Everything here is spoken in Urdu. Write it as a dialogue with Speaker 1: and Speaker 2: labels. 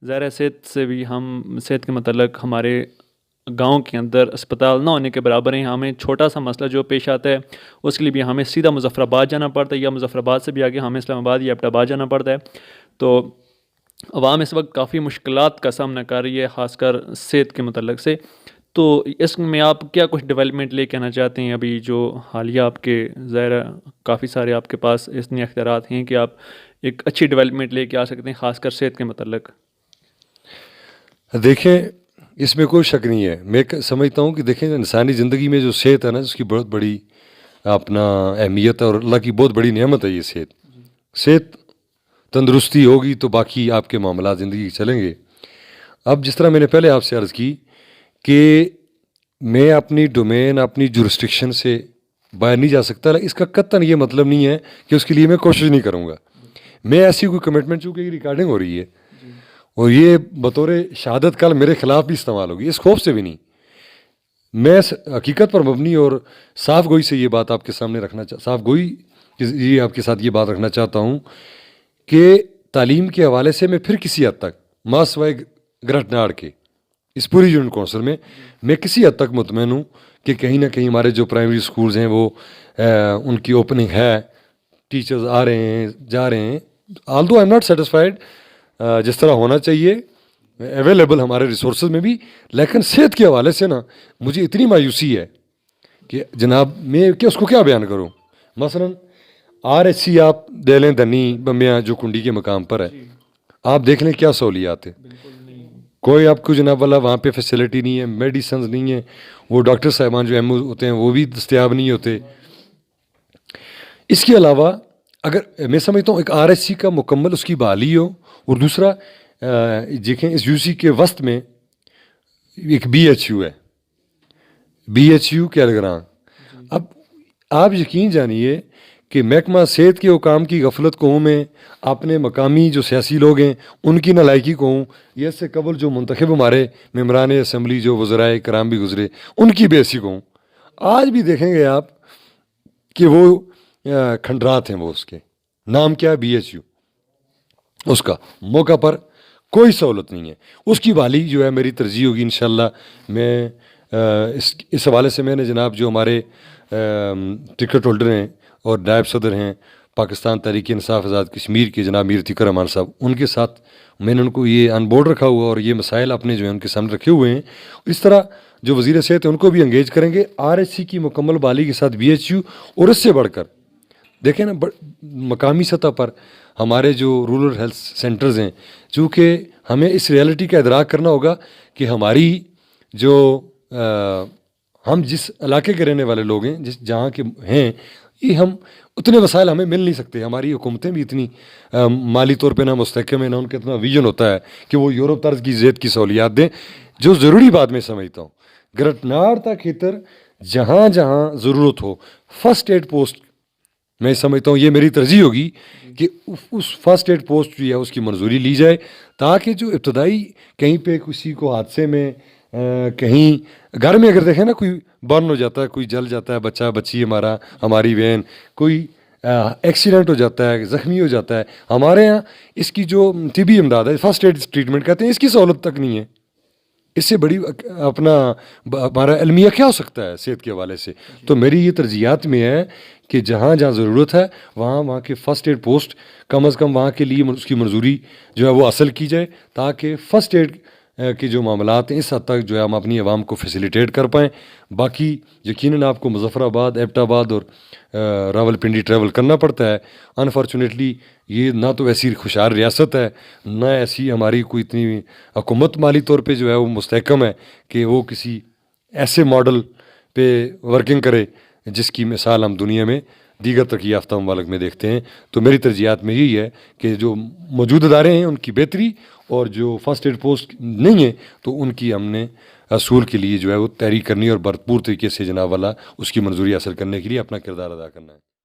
Speaker 1: ظاہر ہے صحت سے بھی ہم صحت کے متعلق ہمارے گاؤں کے اندر اسپتال نہ ہونے کے برابر ہیں. ہمیں چھوٹا سا مسئلہ جو پیش آتا ہے اس کے لیے بھی ہمیں سیدھا مظفر آباد جانا پڑتا ہے، یا مظفر آباد سے بھی آگے ہمیں اسلام آباد یا ایبٹ آباد جانا پڑتا ہے. تو عوام اس وقت کافی مشکلات کا سامنا کر رہی ہے، خاص کر صحت کے متعلق سے. تو اس میں آپ کیا کچھ ڈیولپمنٹ لے کے آنا چاہتے ہیں ابھی جو حالیہ آپ کے ظاہر ہے کافی سارے آپ کے پاس اتنے اختیارات ہیں کہ آپ ایک اچھی ڈیولپمنٹ لے کے آ سکتے ہیں خاص کر صحت کے متعلق؟
Speaker 2: دیکھیں، اس میں کوئی شک نہیں ہے. میں سمجھتا ہوں کہ دیکھیں انسانی زندگی میں جو صحت ہے نا، اس کی بہت بڑی اپنا اہمیت ہے، اور اللہ کی بہت بڑی نعمت ہے یہ صحت. صحت تندرستی ہوگی تو باقی آپ کے معاملات زندگی چلیں گے. اب جس طرح میں نے پہلے آپ سے عرض کی کہ میں اپنی ڈومین اپنی جورسٹکشن سے باہر نہیں جا سکتا، اس کا قطعاً یہ مطلب نہیں ہے کہ اس کے لیے میں کوشش نہیں کروں گا. میں ایسی کوئی کمٹمنٹ، چونکہ یہ ریکارڈنگ ہو رہی ہے اور یہ بطور شہادت کل میرے خلاف بھی استعمال ہوگی، اس خوف سے بھی نہیں. میں حقیقت پر مبنی اور صاف گوئی سے یہ بات آپ کے سامنے صاف گوئی یہ آپ کے ساتھ یہ بات رکھنا چاہتا ہوں کہ تعلیم کے حوالے سے میں پھر کسی حد تک ماسوائے گرٹناڑ کے اس پوری یونین کونسل میں کسی حد تک مطمئن ہوں کہ کہیں نہ کہیں ہمارے جو پرائمری سکولز ہیں وہ ان کی اوپننگ ہے، ٹیچرز آ رہے ہیں جا رہے ہیں. آلدو آئی ایم ناٹ سیٹسفائیڈ جس طرح ہونا چاہیے اویلیبل ہمارے ریسورسز میں بھی، لیکن صحت کے حوالے سے نا مجھے اتنی مایوسی ہے کہ جناب میں اس کو کیا بیان کروں. مثلاً RHC آپ دے لیں دنی بمیاں جو کنڈی کے مقام پر ہے، آپ دیکھ لیں کیا سہولیات ہیں. کوئی آپ کو جناب والا وہاں پہ فیسلٹی نہیں ہے، میڈیسنز نہیں ہیں، وہ ڈاکٹر صاحبان جو ایم او ہوتے ہیں وہ بھی دستیاب نہیں ہوتے. اس کے علاوہ اگر میں سمجھتا ہوں ایک RHC کا مکمل اس کی بحالی ہو، اور دوسرا دیکھیں اس UC کے وسط میں ایک BHU ہے، BHU کیلگراں. اب آپ یقین جانیے کہ محکمہ صحت کے حکام کی غفلت کو ہوں، میں اپنے مقامی جو سیاسی لوگ ہیں ان کی نالائکی کو ہوں، یا اس سے قبل جو منتخب ہمارے ممبران اسمبلی جو وزرائے کرام بھی گزرے ان کی بیسی کو ہوں. آج بھی دیکھیں گے آپ کہ وہ کھنڈرات ہیں، وہ اس کے نام کیا ہے BHU، اس کا موقع پر کوئی سہولت نہیں ہے. اس کی بحالی جو ہے میری ترجیح ہوگی انشاءاللہ. میں اس حوالے سے میں نے جناب جو ہمارے ٹکٹ ہولڈر ہیں اور نائب صدر ہیں پاکستان تحریک انصاف آزاد کشمیر کے جناب میر عتیق الرحمان صاحب، ان کے ساتھ میں نے ان کو یہ آن بورڈ رکھا ہوا اور یہ مسائل اپنے جو ہیں ان کے سامنے رکھے ہوئے ہیں. اس طرح جو وزیر صحت ہیں ان کو بھی انگیج کریں گے. RHC کی مکمل بحالی کے ساتھ BHU، اور اس سے بڑھ کر دیکھیں نا مقامی سطح پر ہمارے جو رورل ہیلتھ سینٹرز ہیں، چونکہ ہمیں اس ریالٹی کا ادراک کرنا ہوگا کہ ہماری جو ہم جس علاقے کے رہنے والے لوگ ہیں، جہاں کے ہیں، یہ ہم اتنے وسائل ہمیں مل نہیں سکتے. ہماری حکومتیں بھی اتنی مالی طور پہ نہ مستحکم ہیں، نہ ان کا اتنا ویژن ہوتا ہے کہ وہ یورپ طرز کی صحت کی سہولیات دیں. جو ضروری بات میں سمجھتا ہوں گرٹناڑ تک خطر جہاں جہاں ضرورت ہو فرسٹ ایڈ پوسٹ، میں سمجھتا ہوں یہ میری ترجیح ہوگی کہ اس فرسٹ ایڈ پوسٹ جو ہے اس کی منظوری لی جائے، تاکہ جو ابتدائی کہیں پہ کسی کو حادثے میں کہیں گھر میں اگر دیکھیں نا کوئی برن ہو جاتا ہے، کوئی جل جاتا ہے بچہ بچی ہماری وین، کوئی ایکسیڈنٹ ہو جاتا ہے، زخمی ہو جاتا ہے، ہمارے یہاں اس کی جو طبی امداد ہے فرسٹ ایڈ ٹریٹمنٹ کہتے ہیں، اس کی سہولت تک نہیں ہے. اس سے بڑی اپنا ہمارا المیہ کیا ہو سکتا ہے صحت کے حوالے سے. تو میری یہ ترجیحات میں ہے کہ جہاں جہاں ضرورت ہے وہاں کے فرسٹ ایڈ پوسٹ کم از کم وہاں کے لیے اس کی منظوری جو ہے وہ حاصل کی جائے، تاکہ فرسٹ ایڈ کے جو معاملات ہیں اس حد تک جو ہے ہم اپنی عوام کو فیسیلیٹیٹ کر پائیں. باقی یقیناً آپ کو مظفر آباد، ایبٹ آباد اور راولپنڈی ٹریول کرنا پڑتا ہے. انفارچونیٹلی یہ نہ تو ایسی خوشحال ریاست ہے، نہ ایسی ہماری کوئی اتنی حکومت مالی طور پہ جو ہے وہ مستحکم ہے کہ وہ کسی ایسے ماڈل پہ ورکنگ کرے جس کی مثال ہم دنیا میں دیگر ترقی یافتہ ممالک میں دیکھتے ہیں. تو میری ترجیحات میں یہی ہے کہ جو موجود ادارے ہیں ان کی بہتری، اور جو فرسٹ ایڈ پوسٹ نہیں ہیں تو ان کی ہم نے اصول کے لیے جو ہے وہ تحریک کرنی اور بھرپور طریقے سے جناب والا اس کی منظوری حاصل کرنے کے لیے اپنا کردار ادا کرنا ہے.